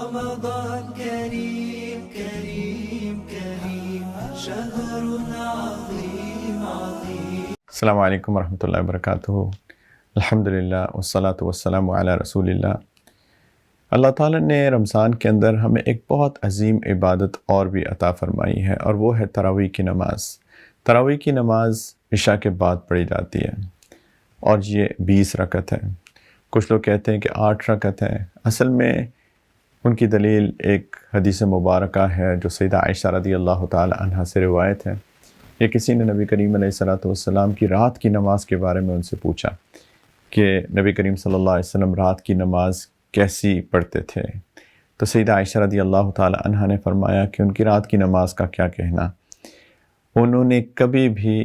رمضان كريم كريم كريم شهر عظيم عظيم. السلام علیکم ورحمۃ اللہ وبرکاتہ. الحمدللہ والصلاة والسلام علی رسول اللہ. اللہ تعالیٰ نے رمضان کے اندر ہمیں ایک بہت عظیم عبادت اور بھی عطا فرمائی ہے، اور وہ ہے تراویح کی نماز. تراویح کی نماز عشاء کے بعد پڑھی جاتی ہے، اور یہ 20 رکعت ہے. کچھ لوگ کہتے ہیں کہ 8 رکعت ہے. اصل میں ان کی دلیل ایک حدیث مبارکہ ہے جو سیدہ عائشہ رضی اللہ تعالی عنہا سے روایت ہے. یہ کسی نے نبی کریم علیہ الصلوۃ والسلام کی رات کی نماز کے بارے میں ان سے پوچھا کہ نبی کریم صلی اللہ علیہ وسلم رات کی نماز کیسی پڑھتے تھے. تو سیدہ عائشہ رضی اللہ تعالی عنہا نے فرمایا کہ ان کی رات کی نماز کا کیا کہنا. انہوں نے کبھی بھی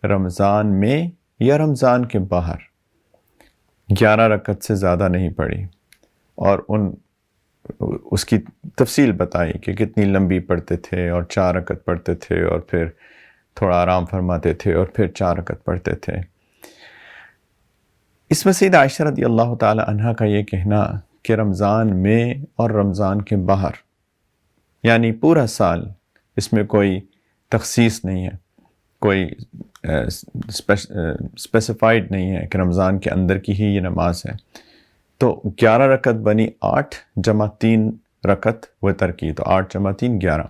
رمضان میں یا رمضان کے باہر 11 رکعت سے زیادہ نہیں پڑھی، اور اس کی تفصیل بتائی کہ کتنی لمبی پڑھتے تھے، اور 4 رکعت پڑھتے تھے، اور پھر تھوڑا آرام فرماتے تھے، اور پھر 4 رکعت پڑھتے تھے. اس میں سیدہ عائشہ رضی اللہ تعالی عنہا کا یہ کہنا کہ رمضان میں اور رمضان کے باہر، یعنی پورا سال، اس میں کوئی تخصیص نہیں ہے، کوئی اسپیسیفائڈ نہیں ہے کہ رمضان کے اندر کی ہی یہ نماز ہے. تو 11 رکعت بنی 8 جمع 3 رکعت وتر کی، تو 8 جمع 3 11.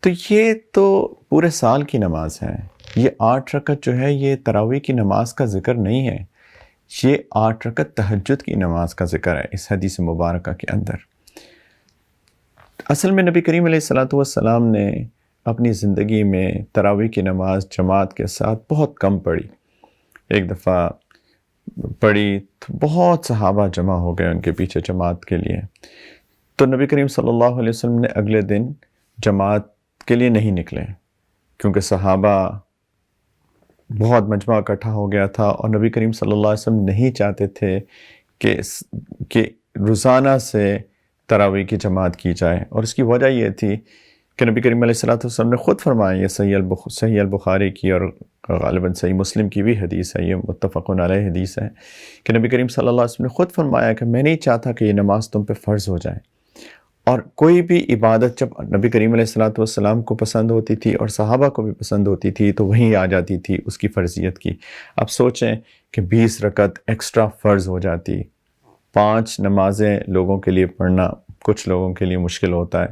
تو یہ تو پورے سال کی نماز ہے. یہ 8 رکعت جو ہے یہ تراویح کی نماز کا ذکر نہیں ہے، یہ 8 رکعت تہجد کی نماز کا ذکر ہے اس حدیث مبارکہ کے اندر. اصل میں نبی کریم علیہ الصلوۃ والسلام نے اپنی زندگی میں تراویح کی نماز جماعت کے ساتھ بہت کم پڑھی. ایک دفعہ پڑھی تو بہت صحابہ جمع ہو گئے ان کے پیچھے جماعت کے لیے. تو نبی کریم صلی اللہ علیہ وسلم نے اگلے دن جماعت کے لیے نہیں نکلے، کیونکہ صحابہ بہت مجمع اکٹھا ہو گیا تھا، اور نبی کریم صلی اللہ علیہ وسلم نہیں چاہتے تھے کہ روزانہ سے تراویح کی جماعت کی جائے. اور اس کی وجہ یہ تھی کہ نبی کریم علیہ الصلوۃ والسلام نے خود فرمایا، یہ صحیح البخاری کی اور غالباً صحیح مسلم کی بھی حدیث ہے، یہ متفق علیہ حدیث ہے، کہ نبی کریم صلی اللہ علیہ وسلم نے خود فرمایا کہ میں نہیں چاہتا کہ یہ نماز تم پہ فرض ہو جائے. اور کوئی بھی عبادت جب نبی کریم علیہ الصلوۃ والسلام کو پسند ہوتی تھی اور صحابہ کو بھی پسند ہوتی تھی تو وہیں آ جاتی تھی اس کی فرضیت کی. اب سوچیں کہ 20 رکعت ایکسٹرا فرض ہو جاتی. 5 نمازیں لوگوں کے لیے پڑھنا کچھ لوگوں کے لیے مشکل ہوتا ہے،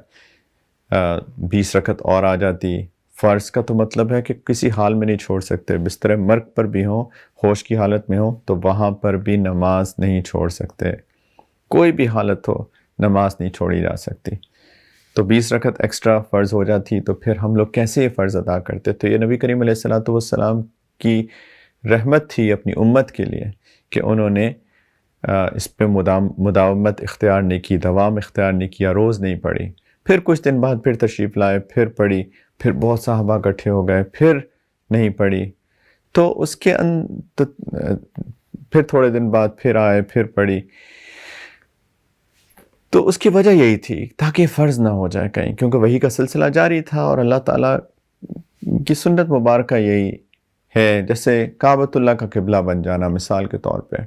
20 رکعت اور آ جاتی. فرض کا تو مطلب ہے کہ کسی حال میں نہیں چھوڑ سکتے، بستر مرگ پر بھی ہوں، ہوش کی حالت میں ہوں تو وہاں پر بھی نماز نہیں چھوڑ سکتے. کوئی بھی حالت ہو نماز نہیں چھوڑی جا سکتی. تو 20 رکعت ایکسٹرا فرض ہو جاتی، تو پھر ہم لوگ کیسے یہ فرض ادا کرتے؟ تو یہ نبی کریم علیہ الصلوۃ والسلام کی رحمت تھی اپنی امت کے لیے کہ انہوں نے اس پہ مداومت اختیار نہیں کی، دوام اختیار نہیں کیا، روز نہیں پڑھی. پھر کچھ دن بعد پھر تشریف لائے، پھر پڑھی، پھر بہت صحابہ اکٹھے ہو گئے، پھر نہیں پڑھی. تو اس کے پھر تھوڑے دن بعد پھر آئے، پھر پڑھی. تو اس کی وجہ یہی تھی تاکہ فرض نہ ہو جائے کہیں، کیونکہ وحی کا سلسلہ جاری تھا، اور اللہ تعالیٰ کی سنت مبارکہ یہی ہے. جیسے کعبۃ اللہ کا قبلہ بن جانا مثال کے طور پہ،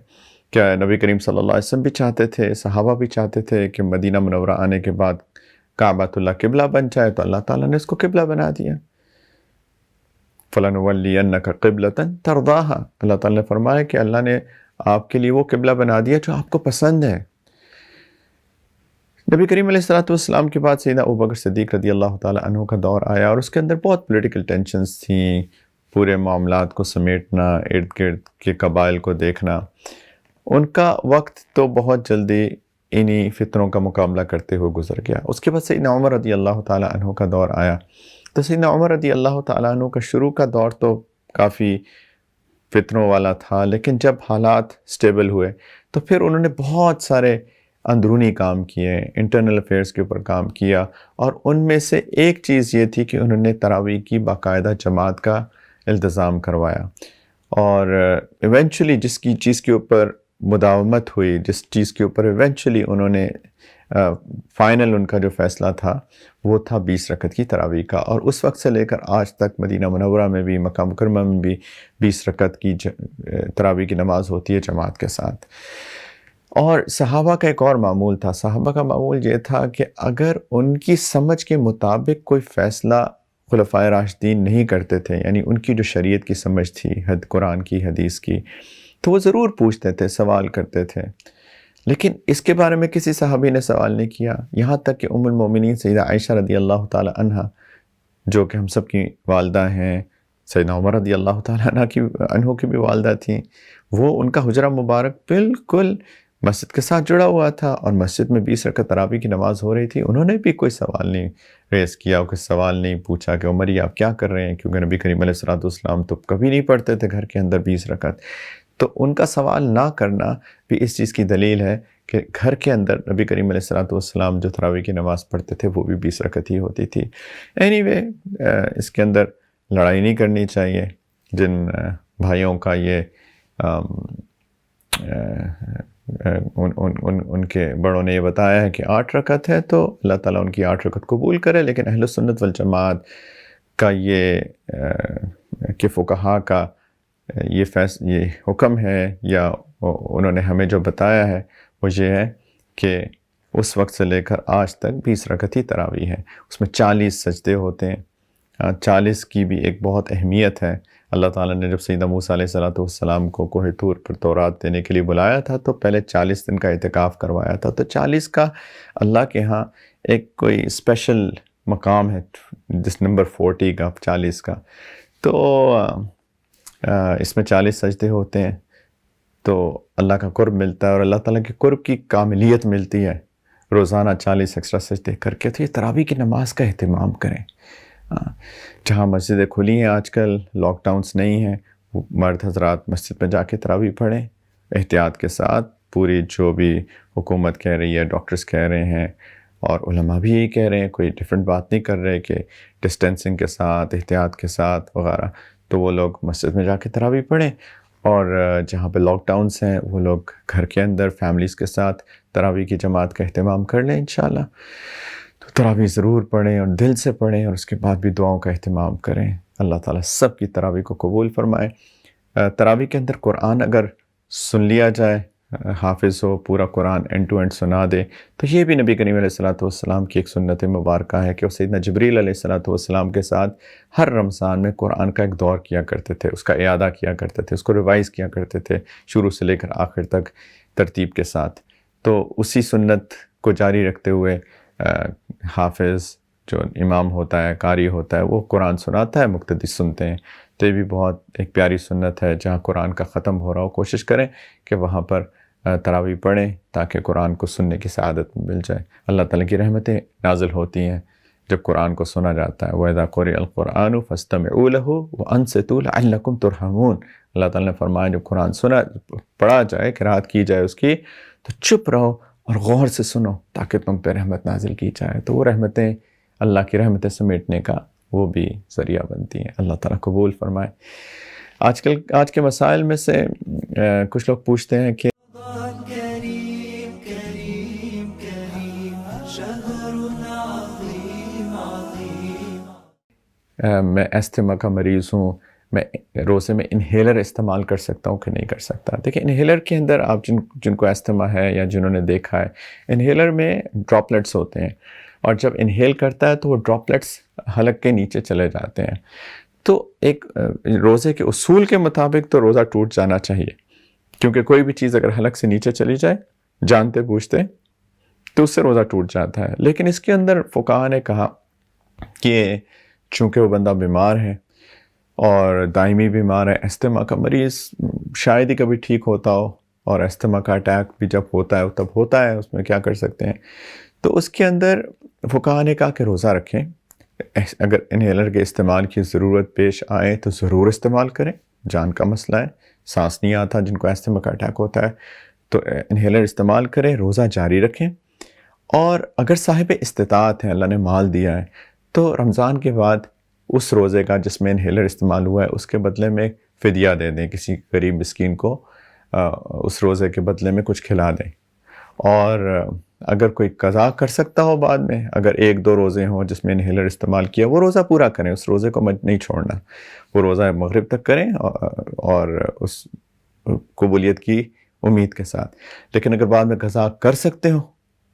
کیا نبی کریم صلی اللہ علیہ وسلم بھی چاہتے تھے، صحابہ بھی چاہتے تھے کہ مدینہ منورہ آنے کے بعد کعبۃ اللہ قبلہ بن جائے، تو اللہ تعالیٰ نے اس کو قبلہ بنا دیا. فَلَنُوَلِّيَنَّكَ قِبْلَةً تَرْضَاهَا، اللہ تعالیٰ نے فرمایا کہ اللہ نے آپ کے لیے وہ قبلہ بنا دیا جو آپ کو پسند ہے. نبی کریم علیہ الصلوۃ والسلام کے بعد سیدنا ابوبکر صدیق رضی اللہ تعالیٰ عنہ کا دور آیا، اور اس کے اندر بہت پولیٹیکل ٹینشنز تھیں، پورے معاملات کو سمیٹنا، ارد گرد کے قبائل کو دیکھنا. ان کا وقت تو بہت جلدی انہی فتنوں کا مقابلہ کرتے ہوئے گزر گیا. اس کے بعد سیدنا عمر رضی اللہ تعالیٰ عنہ کا دور آیا. تو سیدنا عمر رضی اللہ تعالیٰ عنہ کا شروع کا دور تو کافی فتنوں والا تھا، لیکن جب حالات سٹیبل ہوئے تو پھر انہوں نے بہت سارے اندرونی کام کیے، انٹرنل افیئرز کے اوپر کام کیا، اور ان میں سے ایک چیز یہ تھی کہ انہوں نے تراویح کی باقاعدہ جماعت کا التزام کروایا. اور ایونچولی جس چیز کے اوپر مداومت ہوئی، جس چیز کے اوپر ایونچولی انہوں نے فائنل ان کا جو فیصلہ تھا وہ تھا 20 رکعت کی تراویح کا. اور اس وقت سے لے کر آج تک مدینہ منورہ میں بھی، مکہ مکرمہ میں بھی 20 رکعت کی تراویح کی نماز ہوتی ہے جماعت کے ساتھ. اور صحابہ کا ایک اور معمول تھا، صحابہ کا معمول یہ تھا کہ اگر ان کی سمجھ کے مطابق کوئی فیصلہ خلفائے راشدین نہیں کرتے تھے، یعنی ان کی جو شریعت کی سمجھ تھی، قرآن کی، حدیث کی، تو وہ ضرور پوچھتے تھے، سوال کرتے تھے، لیکن اس کے بارے میں کسی صحابی نے سوال نہیں کیا، یہاں تک کہ ام المومنین سیدہ عائشہ رضی اللہ تعالی عنہ، جو کہ ہم سب کی والدہ ہیں، سیدنا عمر رضی اللہ تعالیٰ عنہ کی بھی والدہ تھیں، وہ ان کا حجرہ مبارک بالکل مسجد کے ساتھ جڑا ہوا تھا، اور مسجد میں 20 رکعت تراویح کی نماز ہو رہی تھی، انہوں نے بھی کوئی سوال نہیں ریز کیا، کوئی سوال نہیں پوچھا کہ عمر یہ آپ کیا کر رہے ہیں، کیونکہ نبی کریم علیہ الصلوۃ والسلام تو کبھی نہیں پڑھتے تھے گھر کے اندر 20 رکعت. تو ان کا سوال نہ کرنا بھی اس چیز کی دلیل ہے کہ گھر کے اندر نبی کریم علیہ الصلوۃ والسلام جو تراویح کی نماز پڑھتے تھے وہ بھی 20 رکعت ہی ہوتی تھی. اینی وے اس کے اندر لڑائی نہیں کرنی چاہیے. جن بھائیوں کا یہ ان کے بڑوں نے یہ بتایا ہے کہ 8 رکعت ہے، تو اللہ تعالیٰ ان کی 8 رکعت قبول کرے، لیکن اہل سنت والجماعت کا یہ کہ فقہا کا یہ حکم ہے، یا انہوں نے ہمیں جو بتایا ہے وہ یہ ہے کہ اس وقت سے لے کر آج تک 20 رکعت ہی تراویح ہے، اس میں 40 سجدے ہوتے ہیں. 40 کی بھی ایک بہت اہمیت ہے. اللہ تعالیٰ نے جب سیدنا موسیٰ علیہ السلام کو کوہ طور پر تورات دینے کے لیے بلایا تھا تو پہلے 40 دن کا اعتکاف کروایا تھا. تو 40 کا اللہ کے ہاں ایک کوئی اسپیشل مقام ہے، جس نمبر 40 کا، 40 کا. تو اس میں 40 سجدے ہوتے ہیں، تو اللہ کا قرب ملتا ہے، اور اللہ تعالیٰ کے قرب کی کاملیت ملتی ہے روزانہ 40 ایکسٹرا سجدے کر کے. تو یہ تراویح کی نماز کا اہتمام کریں. جہاں مسجدیں کھلی ہیں آج کل، لاک ڈاؤنس نہیں ہیں، مرد حضرات مسجد میں جا کے تراویح پڑھیں احتیاط کے ساتھ. پوری جو بھی حکومت کہہ رہی ہے، ڈاکٹرز کہہ رہے ہیں، اور علماء بھی یہی کہہ رہے ہیں، کوئی ڈیفرنٹ بات نہیں کر رہے کہ ڈسٹینسنگ کے ساتھ، احتیاط کے ساتھ وغیرہ. تو وہ لوگ مسجد میں جا کے تراویح پڑھیں، اور جہاں پہ لاک ڈاؤنس ہیں وہ لوگ گھر کے اندر فیملیز کے ساتھ تراویح کی جماعت کا اہتمام کر لیں انشاءاللہ. تو تراویح ضرور پڑھیں، اور دل سے پڑھیں، اور اس کے بعد بھی دعاؤں کا اہتمام کریں. اللہ تعالیٰ سب کی تراویح کو قبول فرمائے. تراویح کے اندر قرآن اگر سن لیا جائے، حافظ ہو، پورا قرآن اینڈ ٹو اینڈ سنا دے، تو یہ بھی نبی کریم علیہ الصلوۃ والسلام کی ایک سنت مبارکہ ہے کہ وہ سیدنا جبریل علیہ الصلوۃ والسلام کے ساتھ ہر رمضان میں قرآن کا ایک دور کیا کرتے تھے، اس کا اعادہ کیا کرتے تھے، اس کو ریوائز کیا کرتے تھے شروع سے لے کر آخر تک ترتیب کے ساتھ. تو اسی سنت کو جاری رکھتے ہوئے حافظ جو امام ہوتا ہے، قاری ہوتا ہے، وہ قرآن سناتا ہے، مقتدی سنتے ہیں. تو یہ بھی بہت ایک پیاری سنت ہے. جہاں قرآن کا ختم ہو رہا ہو کوشش کریں کہ وہاں پر تراویح پڑھیں تاکہ قرآن کو سننے کی سعادت مل جائے. اللہ تعالیٰ کی رحمتیں نازل ہوتی ہیں جب قرآن کو سنا جاتا ہے. وَإِذَا قُرِئَ الْقُرْآنُ فَاسْتَمِعُوا لَهُ وَأَنصِتُوا لَعَلَّكُمْ تُرْحَمُونَ. اللہ تعالیٰ نے فرمایا جب قرآن پڑھا جائے، قرات کی جائے اس کی، تو چپ رہو اور غور سے سنو تاکہ تم پہ رحمت نازل کی جائے. تو وہ رحمتیں، اللہ کی رحمتیں سمیٹنے کا وہ بھی ذریعہ بنتی ہیں. اللہ تعالیٰ قبول فرمائے. آج کے مسائل میں سے کچھ لوگ پوچھتے ہیں کہ كريم كريم كريم شهر عظيم عظيم. میں استھما کا مریض ہوں، میں روزے میں انہیلر استعمال کر سکتا ہوں کہ نہیں کر سکتا؟ دیکھیں، انہیلر کے اندر آپ جن کو استھما ہے یا جنہوں نے دیکھا ہے، انہیلر میں ڈراپلیٹس ہوتے ہیں، اور جب انہیل کرتا ہے تو وہ ڈراپلیٹس حلق کے نیچے چلے جاتے ہیں. تو ایک روزے کے اصول کے مطابق تو روزہ ٹوٹ جانا چاہیے، کیونکہ کوئی بھی چیز اگر حلق سے نیچے چلی جائے جانتے بوجھتے تو اس سے روزہ ٹوٹ جاتا ہے. لیکن اس کے اندر فقہا نے کہا کہ چونکہ وہ بندہ بیمار ہے اور دائمی بیمار ہے، استھما کا مریض شاید ہی کبھی ٹھیک ہوتا ہو، اور استھما کا اٹیک بھی جب ہوتا ہے تب ہوتا ہے، اس میں کیا کر سکتے ہیں. تو اس کے اندر فقہا نے کہا کہ روزہ رکھیں. اگر انہیلر کے استعمال کی ضرورت پیش آئے تو ضرور استعمال کریں، جان کا مسئلہ ہے، سانس نہیں آتا جن کو استھما کا اٹیک ہوتا ہے تو انہیلر استعمال کریں، روزہ جاری رکھیں. اور اگر صاحب استطاعت ہے، اللہ نے مال دیا ہے، تو رمضان کے بعد اس روزے کا جس میں انہیلر استعمال ہوا ہے اس کے بدلے میں فدیہ دے دیں، کسی غریب مسکین کو اس روزے کے بدلے میں کچھ کھلا دیں. اور اگر کوئی قضا کر سکتا ہو بعد میں، اگر 1-2 روزے ہوں جس میں انہیلر استعمال کیا، وہ روزہ پورا کریں، اس روزے کو نہیں چھوڑنا، وہ روزہ مغرب تک کریں، اور اس قبولیت کی امید کے ساتھ. لیکن اگر بعد میں قضا کر سکتے ہو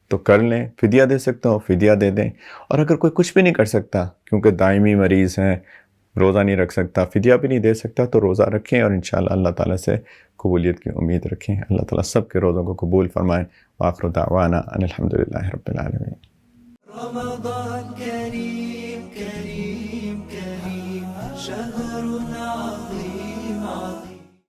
تو کر لیں، فدیہ دے سکتے ہو فدیہ دے دیں. اور اگر کوئی کچھ بھی نہیں کر سکتا کیونکہ دائمی مریض ہیں، روزہ نہیں رکھ سکتا، فدیہ بھی نہیں دے سکتا، تو روزہ رکھیں اور انشاءاللہ اللہ تعالیٰ سے قبولیت کی امید رکھیں. اللہ تعالیٰ سب کے روزوں کو قبول فرمائے. وآخر دعوانا ان الحمدللہ رب العالمین. رمضان كريم